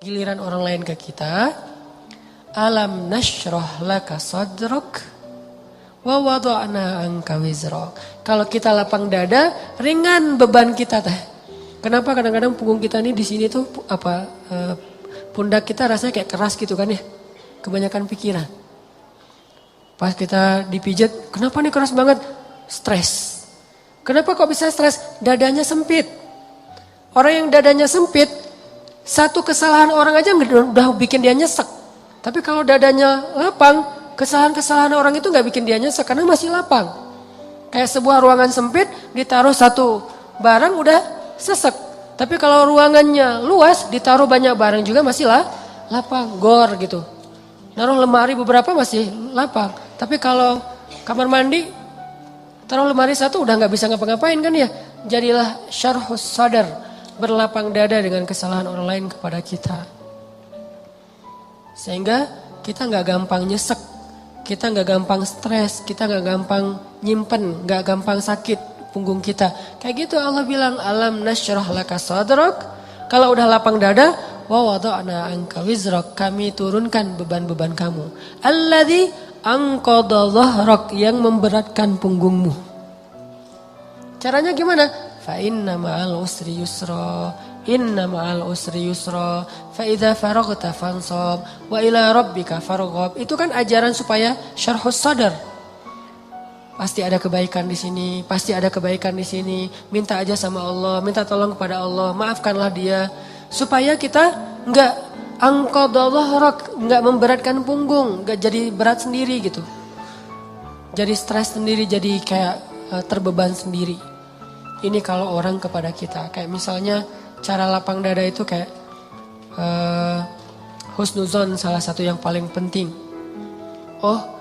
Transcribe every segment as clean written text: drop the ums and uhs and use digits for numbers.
giliran orang lain ke kita, alam nashrah laka sadrak wa wada'na anka wizrak. Kalau kita lapang dada, ringan beban kita teh. Kenapa kadang-kadang punggung kita ini di sini tuh pundak kita rasanya kayak keras gitu kan ya. Kebanyakan pikiran. Pas kita dipijat, kenapa nih keras banget? Stres. Kenapa kok bisa stres? Dadanya sempit. Orang yang dadanya sempit, satu kesalahan orang aja udah bikin dia nyesek. Tapi kalau dadanya lapang, kesalahan-kesalahan orang itu gak bikin dia nyesek karena masih lapang. Kayak sebuah ruangan sempit, ditaruh satu barang udah sesek. Tapi kalau ruangannya luas, ditaruh banyak barang juga masih lapang, gor gitu. Naruh lemari beberapa masih lapang. Tapi kalau kamar mandi, taruh lemari satu udah gak bisa ngapa-ngapain kan ya. Jadilah syarhus sadar, berlapang dada dengan kesalahan orang lain kepada kita. Sehingga kita gak gampang nyesek, kita gak gampang stres, kita gak gampang nyimpen, gak gampang sakit punggung kita. Kayak gitu Allah bilang, alam nasyrah laka sadrak. Kalau udah lapang dada, wa wada'na anka wizrak, kami turunkan beban-beban kamu. Alladzi anqadha dhahrak, yang memberatkan punggungmu. Caranya gimana? Fa inna ma'al usri yusra, inna ma'al usri yusra, fa idza faraghta fansab wa ila rabbika farghab. Itu kan ajaran supaya syarhus sadar. Pasti ada kebaikan di sini, pasti ada kebaikan di sini. Minta aja sama Allah, minta tolong kepada Allah, maafkanlah dia supaya kita enggak anqadha dhahrak, enggak memberatkan punggung, enggak jadi berat sendiri gitu. Jadi stres sendiri, jadi kayak terbeban sendiri. Ini kalau orang kepada kita. Kayak misalnya cara lapang dada itu kayak husnuzon salah satu yang paling penting. Oh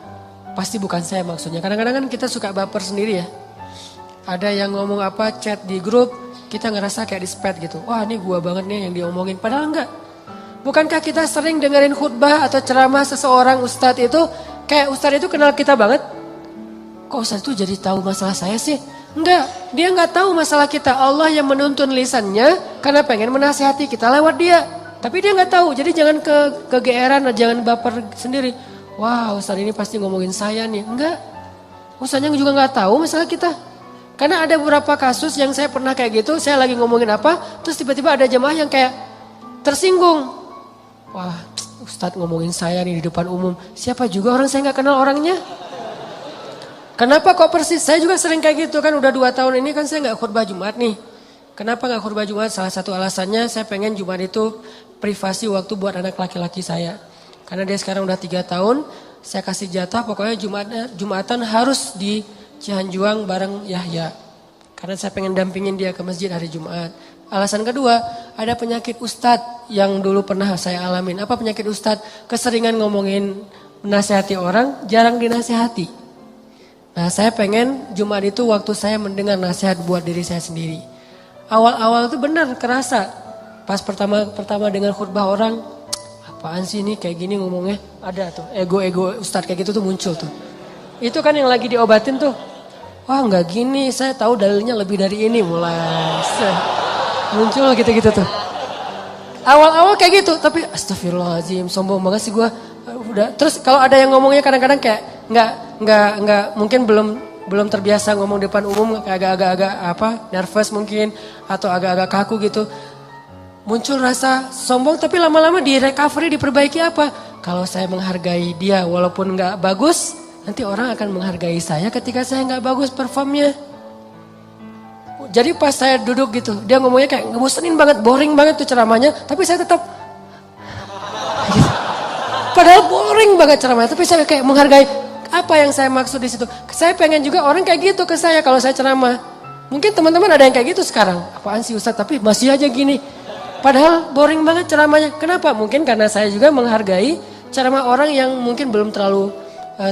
pasti bukan saya maksudnya. Kadang-kadang kan kita suka baper sendiri ya. Ada yang ngomong apa chat di grup, kita ngerasa kayak di spam gitu. Wah ini gua banget nih yang diomongin. Padahal enggak. Bukankah kita sering dengerin khutbah atau ceramah seseorang ustadz itu. Kayak ustadz itu kenal kita banget. Kok ustadz itu jadi tahu masalah saya sih? Enggak, dia enggak tahu masalah kita. Allah yang menuntun lisannya karena pengen menasihati kita lewat dia. Tapi dia enggak tahu, jadi jangan kegeeran, jangan baper sendiri. Wah ustaz ini pasti ngomongin saya nih. Enggak, ustaznya juga enggak tahu masalah kita. Karena ada beberapa kasus yang saya pernah kayak gitu, saya lagi ngomongin apa, terus tiba-tiba ada jemaah yang kayak tersinggung. Wah ustaz ngomongin saya nih di depan umum, siapa juga orang saya enggak kenal orangnya. Kenapa kok persis? Saya juga sering kayak gitu kan, udah 2 tahun ini kan saya gak khutbah Jumat nih. Kenapa gak khutbah Jumat? Salah satu alasannya saya pengen Jumat itu privasi waktu buat anak laki-laki saya. Karena dia sekarang udah 3 tahun, saya kasih jatah pokoknya Jumatan harus di Cihanjuang bareng Yahya. Karena saya pengen dampingin dia ke masjid hari Jumat. Alasan kedua, ada penyakit ustadz yang dulu pernah saya alamin. Apa penyakit ustadz? Keseringan ngomongin menasihati orang, jarang dinasihati. Nah saya pengen Jumat itu waktu saya mendengar nasihat buat diri saya sendiri. Awal-awal itu benar kerasa. Pas pertama dengar khutbah orang, apaan sih ini kayak gini ngomongnya. Ada tuh ego-ego ustadz kayak gitu tuh muncul tuh. Itu kan yang lagi diobatin tuh. Wah nggak gini, saya tahu dalilnya lebih dari ini. Mulai muncul gitu-gitu tuh. Awal-awal kayak gitu, tapi astagfirullahaladzim, sombong banget sih gue. Udah. Terus kalau ada yang ngomongnya kadang-kadang kayak nggak mungkin belum terbiasa ngomong depan umum, agak-agak nervous mungkin atau agak-agak kaku gitu. Muncul rasa sombong tapi lama-lama di recovery, diperbaiki apa? Kalau saya menghargai dia walaupun nggak bagus, nanti orang akan menghargai saya ketika saya nggak bagus performnya. Jadi pas saya duduk gitu, dia ngomongnya kayak ngebosenin banget, boring banget tuh ceramahnya, tapi saya tetap gitu. Padahal boring banget ceramahnya, tapi saya kayak menghargai. Apa yang saya maksud di situ? Saya pengen juga orang kayak gitu ke saya kalau saya ceramah. Mungkin teman-teman ada yang kayak gitu sekarang. Apaan sih Ustaz, tapi masih aja gini. Padahal boring banget ceramahnya. Kenapa? Mungkin karena saya juga menghargai ceramah orang yang mungkin belum terlalu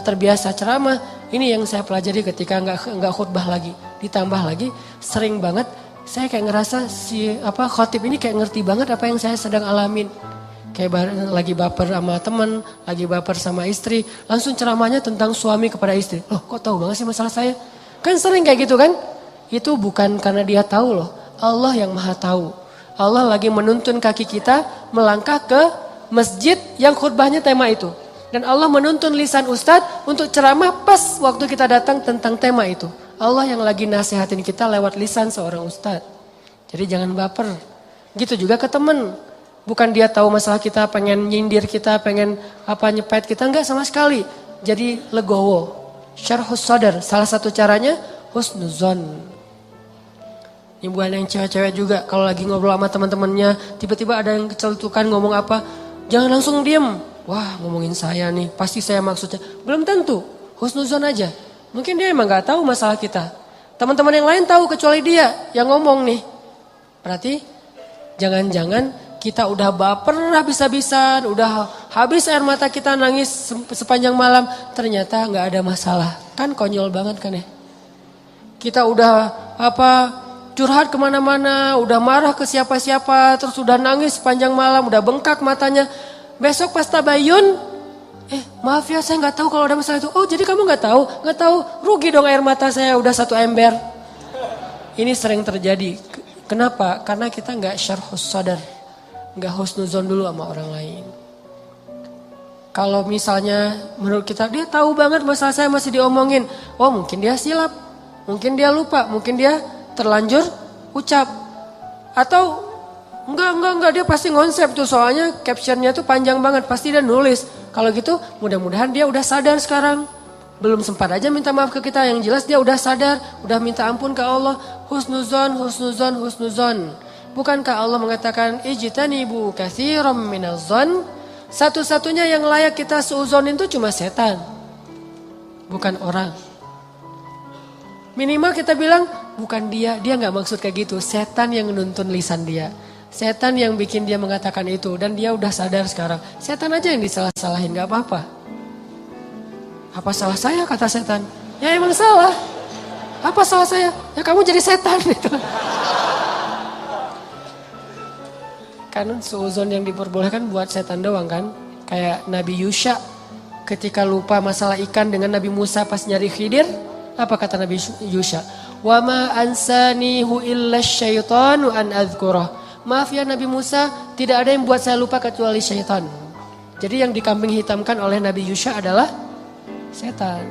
terbiasa ceramah. Ini yang saya pelajari ketika nggak khutbah lagi. Ditambah lagi sering banget saya kayak ngerasa khotib ini kayak ngerti banget apa yang saya sedang alamin. Kayak lagi baper sama teman, lagi baper sama istri, langsung ceramahnya tentang suami kepada istri. Loh kok tahu banget sih masalah saya? Kan sering kayak gitu kan? Itu bukan karena dia tahu loh, Allah yang maha tahu. Allah lagi menuntun kaki kita melangkah ke masjid yang khutbahnya tema itu. Dan Allah menuntun lisan ustadz untuk ceramah pas waktu kita datang tentang tema itu. Allah yang lagi nasihatin kita lewat lisan seorang ustadz. Jadi jangan baper. Gitu juga ke teman. Bukan dia tahu masalah kita, pengen nyindir kita, pengen nyepet kita. Enggak sama sekali. Jadi legowo. Syarhus sadar. Salah satu caranya husnuzon. Ini bukan yang cewek-cewek juga. Kalau lagi ngobrol sama teman-temannya, tiba-tiba ada yang kecelutukan ngomong apa. Jangan langsung diem. Wah, ngomongin saya nih. Pasti saya maksudnya. Belum tentu. Husnuzon aja. Mungkin dia emang gak tahu masalah kita. Teman-teman yang lain tahu kecuali dia yang ngomong nih. Berarti jangan-jangan kita udah baper habis-habisan. Udah habis air mata kita nangis sepanjang malam. Ternyata gak ada masalah. Kan konyol banget kan ya. Kita udah curhat kemana-mana. Udah marah ke siapa-siapa. Terus udah nangis sepanjang malam. Udah bengkak matanya. Besok pas tabayun, maaf ya saya nggak tahu kalau ada masalah itu. Oh jadi kamu nggak tahu? Nggak tahu, rugi dong air mata saya udah 1 ember. Ini sering terjadi. Kenapa? Karena kita nggak syarhus sadar, nggak husnuzon dulu sama orang lain. Kalau misalnya menurut kita dia tahu banget masalah saya masih diomongin, oh mungkin dia silap, mungkin dia lupa, mungkin dia terlanjur ucap, atau Enggak, dia pasti ngonsep tuh soalnya captionnya tuh panjang banget, pasti dia nulis. Kalau gitu mudah-mudahan dia udah sadar sekarang. Belum sempat aja minta maaf ke kita, yang jelas dia udah sadar, udah minta ampun ke Allah. Husnuzon. Bukankah Allah mengatakan ijtanibu katsiran minaz-zon? Satu-satunya yang layak kita suuzonin itu cuma setan. Bukan orang. Minimal kita bilang bukan dia gak maksud kayak gitu. Setan yang nuntun lisan dia. Setan yang bikin dia mengatakan itu. Dan dia udah sadar sekarang. Setan aja yang disalah-salahin, gak apa-apa. Apa salah saya kata setan? Ya emang salah. Apa salah saya? Ya kamu jadi setan gitu. Kan suuzon yang diperbolehkan buat setan doang kan. Kayak Nabi Yusha ketika lupa masalah ikan dengan Nabi Musa pas nyari Khidir. Apa kata Nabi Yusha? Wa ma ansanihu illa syaitanu an adzkurah. Maaf ya Nabi Musa, tidak ada yang buat saya lupa kecuali syaitan. Jadi yang dikambing hitamkan oleh Nabi Yusha adalah setan.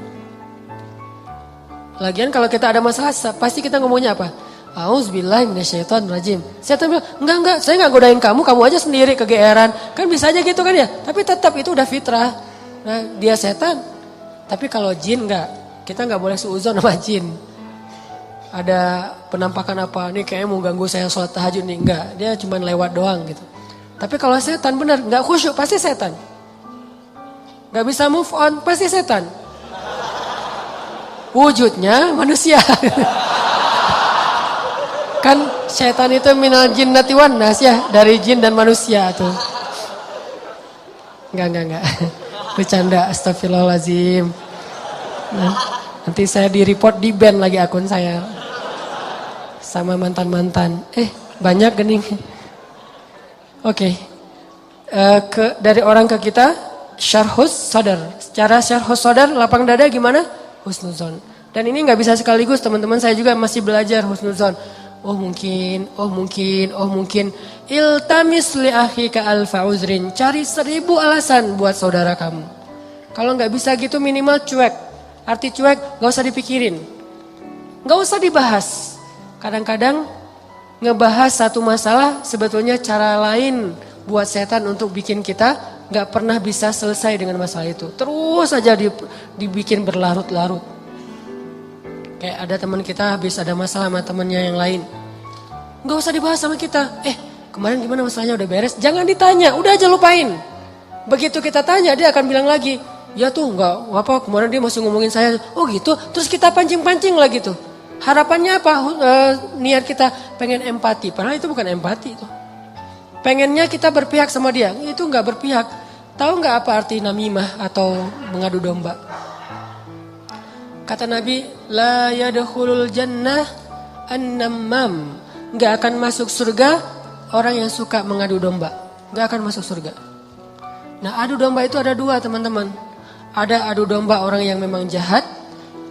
Lagian kalau kita ada masalah, pasti kita ngomongnya apa? Auzubillahi minasyaitonirrajim. Setan bilang, enggak, saya enggak godain kamu aja sendiri kegeeran. Kan bisa aja gitu kan ya, tapi tetap itu udah fitrah. Nah, dia setan. Tapi kalau jin enggak, kita enggak boleh suuzon sama jin. Ada penampakan apa, nih kayaknya mau ganggu saya sholat tahajud nih, enggak, dia cuma lewat doang gitu. Tapi kalau setan benar, enggak khusyuk, pasti setan. Enggak bisa move on, pasti setan. Wujudnya manusia. Kan setan itu minal jinnati wan nas ya, dari jin dan manusia tuh. Enggak. Bercanda, astagfirullahaladzim. Nah, nanti saya di report, di ban lagi akun saya. Sama mantan-mantan. Banyak gening. Oke. Dari orang ke kita, syarhus sadar. Secara syarhus sadar, lapang dada gimana? Husnuzon. Dan ini gak bisa sekaligus, teman-teman saya juga masih belajar husnuzon. Oh mungkin. Iltamis li akhika alfa uzrin. Cari 1000 alasan buat saudara kamu. Kalau gak bisa gitu minimal cuek. Arti cuek gak usah dipikirin. Gak usah dibahas. Kadang-kadang ngebahas satu masalah sebetulnya cara lain buat setan untuk bikin kita gak pernah bisa selesai dengan masalah itu. Terus aja dibikin berlarut-larut. Kayak ada teman kita habis ada masalah sama temannya yang lain. Gak usah dibahas sama kita. Kemarin gimana masalahnya udah beres? Jangan ditanya, udah aja lupain. Begitu kita tanya dia akan bilang lagi. Ya tuh enggak apa kemarin dia masih ngomongin saya. Oh gitu, terus kita pancing-pancing lagi tuh. Harapannya apa? Niat kita pengen empati. Padahal itu bukan empati itu. Pengennya kita berpihak sama dia. Itu enggak berpihak. Tahu enggak apa arti namimah atau mengadu domba? Kata Nabi, la yadkhulul jannah an-nammam. Enggak akan masuk surga orang yang suka mengadu domba. Enggak akan masuk surga. Nah, adu domba itu ada 2, teman-teman. Ada adu domba orang yang memang jahat.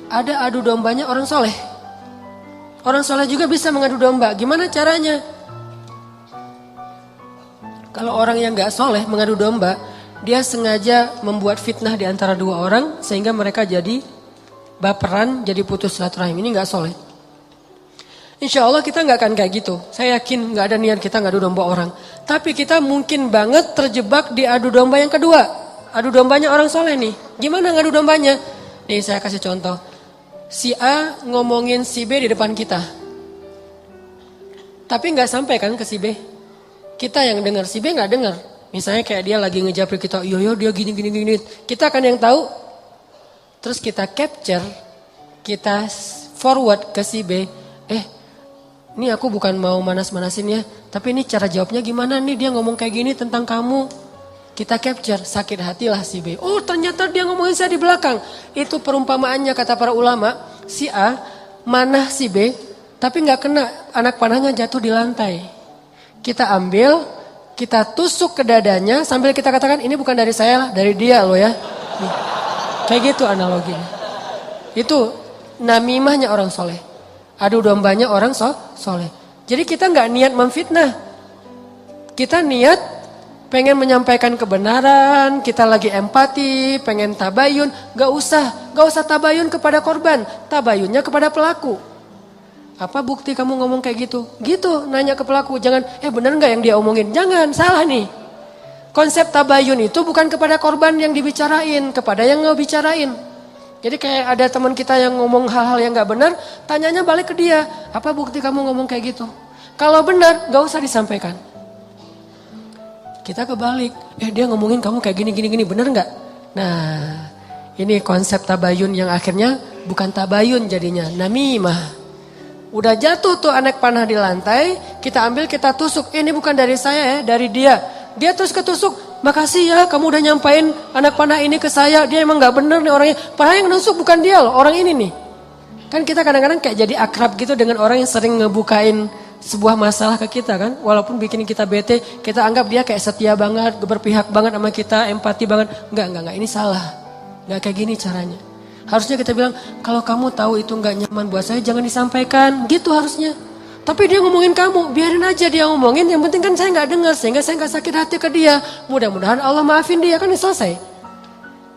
Ada adu dombanya orang soleh. Orang soleh juga bisa mengadu domba. Gimana caranya? Kalau orang yang gak soleh mengadu domba, dia sengaja membuat fitnah di antara dua orang sehingga mereka jadi baperan, jadi putus silaturahim. Ini gak soleh. Insya Allah kita gak akan kayak gitu. Saya yakin gak ada niat kita ngadu domba orang. Tapi kita mungkin banget terjebak di adu domba yang kedua. Adu dombanya orang soleh nih. Gimana ngadu dombanya? Nih saya kasih contoh. Si A ngomongin si B di depan kita. Tapi gak sampai kan ke si B. Kita yang dengar, si B gak dengar. Misalnya kayak dia lagi ngejapri kita, iya dia gini. Kita kan yang tahu. Terus kita capture, kita forward ke si B. Ini aku bukan mau manas-manasin ya. Tapi ini cara jawabnya gimana nih, dia ngomong kayak gini tentang kamu. Kita capture, sakit hatilah si B. Oh ternyata dia ngomongin saya di belakang. Itu perumpamaannya kata para ulama. Si A manah si B, tapi gak kena, anak panahnya jatuh di lantai. Kita ambil, kita tusuk ke dadanya sambil kita katakan ini bukan dari saya lah, dari dia loh ya. Nih. Kayak gitu analoginya. Itu namimahnya orang soleh. Adu dombanya orang soleh. Jadi kita gak niat memfitnah. Kita niat pengen menyampaikan kebenaran, kita lagi empati, pengen tabayun. Gak usah tabayun kepada korban, tabayunnya kepada pelaku. Apa bukti kamu ngomong kayak gitu? Gitu, nanya ke pelaku. Jangan, bener gak yang dia omongin? Jangan, salah nih. Konsep tabayun itu bukan kepada korban yang dibicarain, kepada yang ngebicarain. Jadi kayak ada teman kita yang ngomong hal-hal yang gak benar, tanyanya balik ke dia. Apa bukti kamu ngomong kayak gitu? Kalau benar, gak usah disampaikan. Kita kebalik, dia ngomongin kamu kayak gini, bener gak? Nah, ini konsep tabayun yang akhirnya bukan tabayun jadinya, namimah. Udah jatuh tuh anak panah di lantai, kita ambil, kita tusuk. Ini bukan dari saya ya, dari dia. Dia terus ketusuk, makasih ya kamu udah nyampain anak panah ini ke saya. Dia emang gak bener nih orangnya. Padahal yang nusuk bukan dia loh, orang ini nih. Kan kita kadang-kadang kayak jadi akrab gitu dengan orang yang sering ngebukain sebuah masalah ke kita kan. Walaupun bikin kita bete, kita anggap dia kayak setia banget, berpihak banget sama kita, empati banget. Enggak, ini salah. Enggak kayak gini caranya. Harusnya kita bilang, kalau kamu tahu itu gak nyaman buat saya, jangan disampaikan. Gitu harusnya. Tapi dia ngomongin kamu, biarin aja dia ngomongin. Yang penting kan saya gak dengar, sehingga saya gak sakit hati ke dia. Mudah-mudahan Allah maafin dia, kan selesai.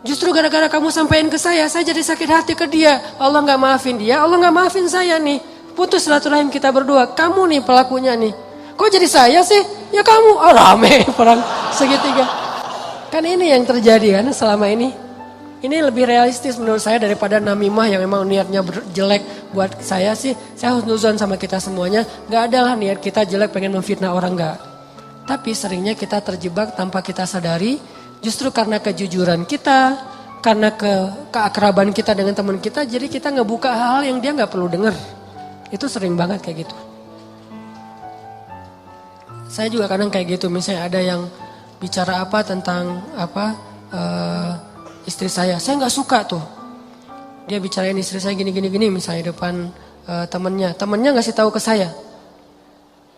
Justru gara-gara kamu sampaikan ke saya jadi sakit hati ke dia. Allah gak maafin dia, Allah gak maafin saya nih. Putus silaturahim kita berdua. Kamu nih pelakunya nih. Kok jadi saya sih? Ya kamu. Oh rame perang segitiga. Kan ini yang terjadi kan selama ini. Ini lebih realistis menurut saya daripada namimah yang memang niatnya jelek buat saya sih. Saya husnuzon sama kita semuanya. Gak ada lah niat kita jelek pengen memfitnah orang, gak. Tapi seringnya kita terjebak tanpa kita sadari. Justru karena kejujuran kita, karena keakraban kita dengan teman kita. Jadi kita ngebuka hal-hal yang dia gak perlu dengar. Itu sering banget kayak gitu. Saya juga kadang kayak gitu. Misalnya ada yang bicara apa tentang istri saya nggak suka tuh. Dia bicarain istri saya gini misalnya depan temennya ngasih tahu ke saya.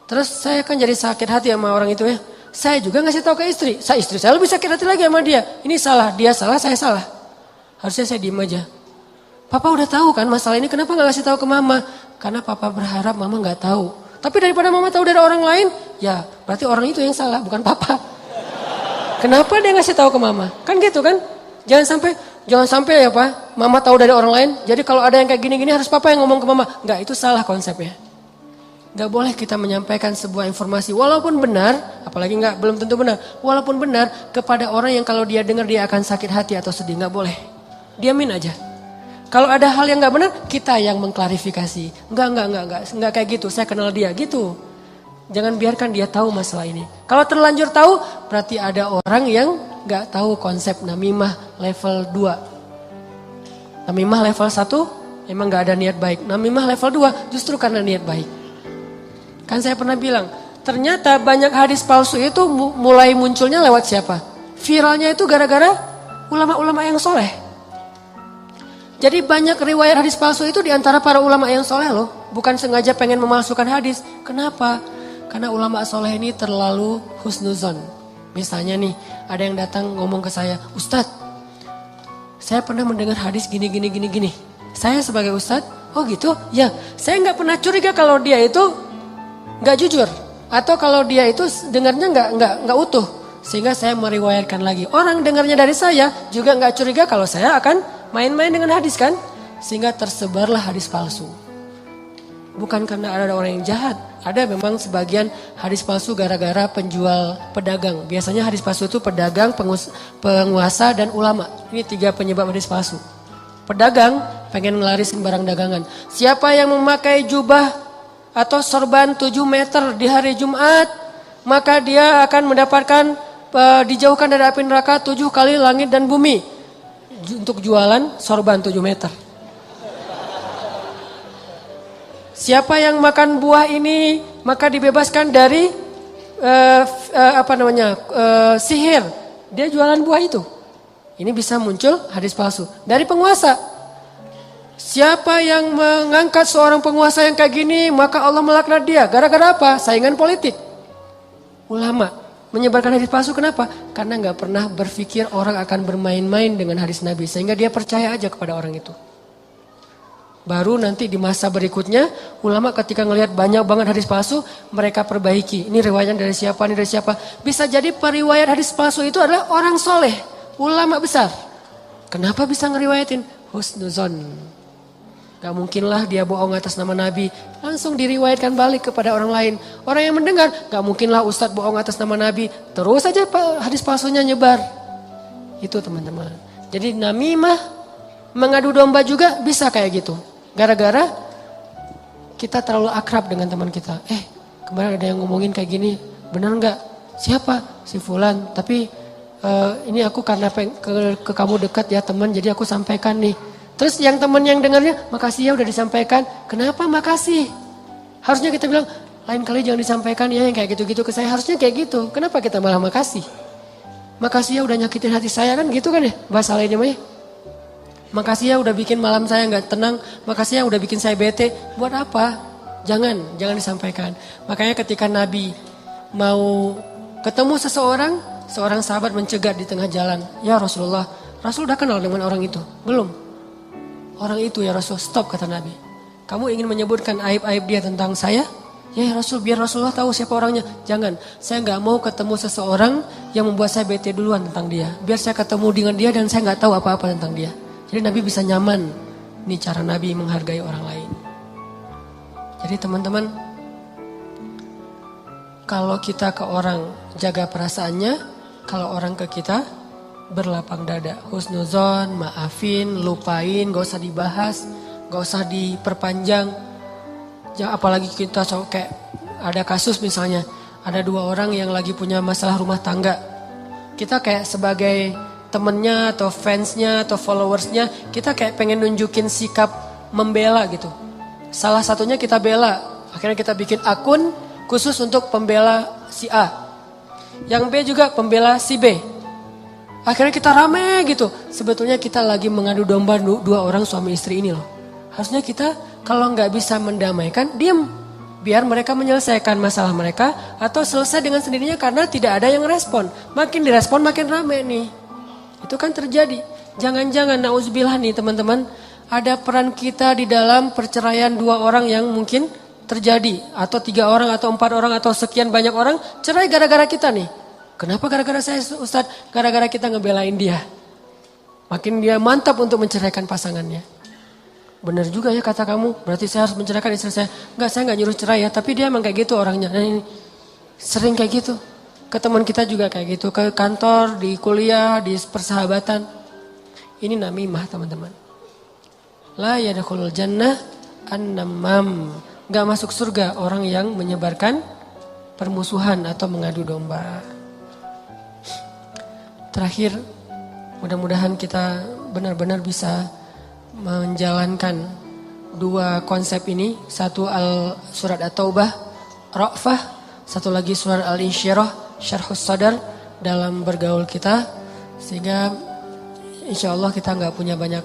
Terus saya kan jadi sakit hati sama orang itu ya. Saya juga ngasih tahu ke istri saya lebih sakit hati lagi sama dia. Ini salah, dia salah, saya salah. Harusnya saya diem aja. Papa udah tahu kan masalah ini, kenapa nggak ngasih tahu ke mama? Karena papa berharap mama nggak tahu. Tapi daripada mama tahu dari orang lain, ya berarti orang itu yang salah, bukan papa. Kenapa dia ngasih tahu ke mama? Kan gitu kan? Jangan sampai ya Pak, mama tahu dari orang lain. Jadi kalau ada yang kayak gini-gini harus papa yang ngomong ke mama. Enggak, itu salah konsepnya. Enggak boleh kita menyampaikan sebuah informasi walaupun benar, apalagi belum tentu benar. Walaupun benar kepada orang yang kalau dia dengar dia akan sakit hati atau sedih, enggak boleh. Diamin aja. Kalau ada hal yang enggak benar, kita yang mengklarifikasi. Enggak kayak gitu. Saya kenal dia gitu. Jangan biarkan dia tahu masalah ini. Kalau terlanjur tahu, berarti ada orang yang gak tahu konsep namimah level 2. Namimah level 1, emang gak ada niat baik. Namimah level 2, justru karena niat baik. Kan saya pernah bilang, ternyata banyak hadis palsu itu mulai munculnya lewat siapa? Viralnya itu gara-gara ulama-ulama yang soleh. Jadi banyak riwayat hadis palsu itu diantara para ulama yang soleh loh. Bukan sengaja pengen memalsukan hadis. Kenapa? Karena ulama soleh ini terlalu husnuzon. Misalnya nih, ada yang datang ngomong ke saya, Ustadz, saya pernah mendengar hadis gini. Saya sebagai Ustadz, oh gitu? Ya, saya gak pernah curiga kalau dia itu gak jujur. Atau kalau dia itu dengarnya nggak utuh, sehingga saya meriwayatkan lagi. Orang dengarnya dari saya juga nggak curiga kalau saya akan main-main dengan hadis kan, sehingga tersebarlah hadis palsu. Bukan karena ada orang yang jahat, ada memang sebagian hadis palsu gara-gara penjual pedagang. Biasanya hadis palsu itu pedagang, penguasa dan ulama. Ini 3 penyebab hadis palsu. Pedagang pengen ngelarisin barang dagangan. Siapa yang memakai jubah atau sorban 7 meter di hari Jumat, maka dia akan mendapatkan dijauhkan dari api neraka 7 kali langit dan bumi. Untuk jualan sorban 7 meter. Siapa yang makan buah ini maka dibebaskan dari sihir. Dia jualan buah itu. Ini bisa muncul hadis palsu dari penguasa. Siapa yang mengangkat seorang penguasa yang kayak gini maka Allah melaknat dia. Gara-gara apa? Saingan politik. Ulama menyebarkan hadis palsu kenapa? Karena nggak pernah berpikir orang akan bermain-main dengan hadis Nabi. Sehingga dia percaya aja kepada orang itu. Baru nanti di masa berikutnya ulama ketika ngelihat banyak banget hadis palsu mereka perbaiki. Ini riwayatnya dari siapa, ini dari siapa. Bisa jadi periwayat hadis palsu itu adalah orang soleh, ulama besar. Kenapa bisa ngeriwayatin? Husnuzon. Gak mungkinlah dia bohong atas nama Nabi. Langsung diriwayatkan balik kepada orang lain. Orang yang mendengar gak mungkinlah ustadz bohong atas nama Nabi. Terus saja hadis palsunya nyebar. Itu teman-teman. Jadi namimah mengadu domba juga bisa kayak gitu. Gara-gara kita terlalu akrab dengan teman kita. Kemarin ada yang ngomongin kayak gini, benar nggak? Siapa? Si Fulan. Tapi ini aku karena ke kamu dekat ya teman, jadi aku sampaikan nih. Terus yang teman yang dengarnya, makasih ya udah disampaikan. Kenapa makasih? Harusnya kita bilang, lain kali jangan disampaikan ya yang kayak gitu-gitu ke saya. Harusnya kayak gitu. Kenapa kita malah makasih? Makasih ya udah nyakitin hati saya kan gitu kan ya bahasa lainnya mah ya. Makasih ya udah bikin malam saya gak tenang. Makasih ya udah bikin saya bete. Buat apa? Jangan disampaikan. Makanya ketika Nabi mau ketemu seorang sahabat mencegat di tengah jalan. Ya Rasulullah, Rasul udah kenal dengan orang itu? Belum. Orang itu ya Rasul, stop kata Nabi. Kamu ingin menyebutkan aib-aib dia tentang saya? Ya Rasul, biar Rasulullah tahu siapa orangnya. Jangan, saya gak mau ketemu seseorang yang membuat saya bete duluan tentang dia. Biar saya ketemu dengan dia dan saya gak tahu apa-apa tentang dia. Jadi Nabi bisa nyaman. Ini cara Nabi menghargai orang lain. Jadi teman-teman, kalau kita ke orang jaga perasaannya, kalau orang ke kita berlapang dada. Husnuzon, maafin, lupain, gak usah dibahas, gak usah diperpanjang. Apalagi kita kayak ada kasus misalnya, ada 2 orang yang lagi punya masalah rumah tangga. Kita kayak sebagai temennya atau fansnya atau followersnya, kita kayak pengen nunjukin sikap membela gitu. Salah satunya kita bela, akhirnya kita bikin akun khusus untuk pembela si A. Yang B juga pembela si B. Akhirnya kita rame gitu. Sebetulnya kita lagi mengadu domba 2 orang suami istri ini loh. Harusnya kita kalau nggak bisa mendamaikan, diam. Biar mereka menyelesaikan masalah mereka atau selesai dengan sendirinya karena tidak ada yang respon. Makin direspon makin rame nih. Itu kan terjadi. Jangan-jangan nauzubillah nih teman-teman, ada peran kita di dalam perceraian 2 orang yang mungkin terjadi. Atau 3 orang atau 4 orang atau sekian banyak orang cerai gara-gara kita nih. Kenapa gara-gara saya Ustadz? Gara-gara kita ngebelain dia. Makin dia mantap untuk menceraikan pasangannya. Benar juga ya kata kamu, berarti saya harus menceraikan istri saya. Enggak, saya enggak nyuruh cerai ya, tapi dia emang kayak gitu orangnya. Dan ini sering kayak gitu. Ke teman kita juga kayak gitu, ke kantor, di kuliah, di persahabatan. Ini namimah teman-teman. La yadkhulul jannah an-namam. Enggak masuk surga orang yang menyebarkan permusuhan atau mengadu domba. Terakhir, mudah-mudahan kita benar-benar bisa menjalankan 2 konsep ini. Satu surat At-Taubah, Ra'fah. Satu lagi surat Al-Insyirah, Syarhus Sadar dalam bergaul kita. Sehingga insya Allah kita gak punya banyak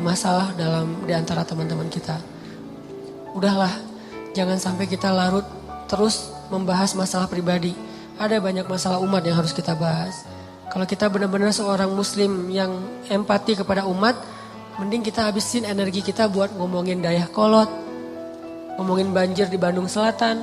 masalah di antara teman-teman kita. Udahlah, jangan sampai kita larut terus membahas masalah pribadi. Ada banyak masalah umat yang harus kita bahas. Kalau kita benar-benar seorang muslim yang empati kepada umat, mending kita habisin energi kita buat ngomongin Dayakolot, ngomongin banjir di Bandung Selatan,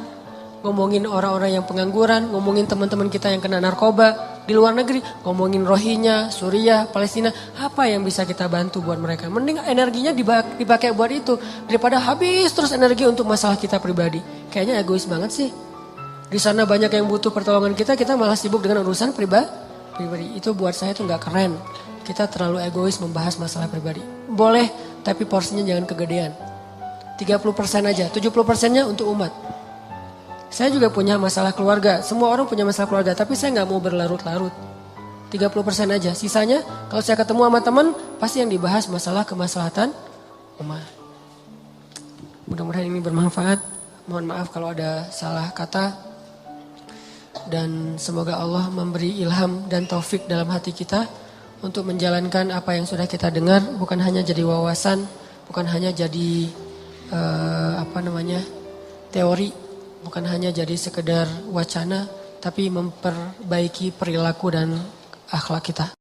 ngomongin orang-orang yang pengangguran, ngomongin teman-teman kita yang kena narkoba di luar negeri, ngomongin Rohingya, Suriah, Palestina, apa yang bisa kita bantu buat mereka. Mending energinya dipakai buat itu daripada habis terus energi untuk masalah kita pribadi. Kayaknya egois banget sih. Di sana banyak yang butuh pertolongan kita malah sibuk dengan urusan pribadi. Itu buat saya tuh nggak keren. Kita terlalu egois membahas masalah pribadi. Boleh, tapi porsinya jangan kegedean. 30% aja, 70%-nya untuk umat. Saya juga punya masalah keluarga. Semua orang punya masalah keluarga, tapi saya nggak mau berlarut-larut. 30% aja. Sisanya kalau saya ketemu sama teman, pasti yang dibahas masalah kemaslahatan umat. Mudah-mudahan ini bermanfaat. Mohon maaf kalau ada salah kata. Dan semoga Allah memberi ilham dan taufik dalam hati kita untuk menjalankan apa yang sudah kita dengar. Bukan hanya jadi wawasan, bukan hanya jadi teori. Bukan hanya jadi sekedar wacana, tapi memperbaiki perilaku dan akhlak kita.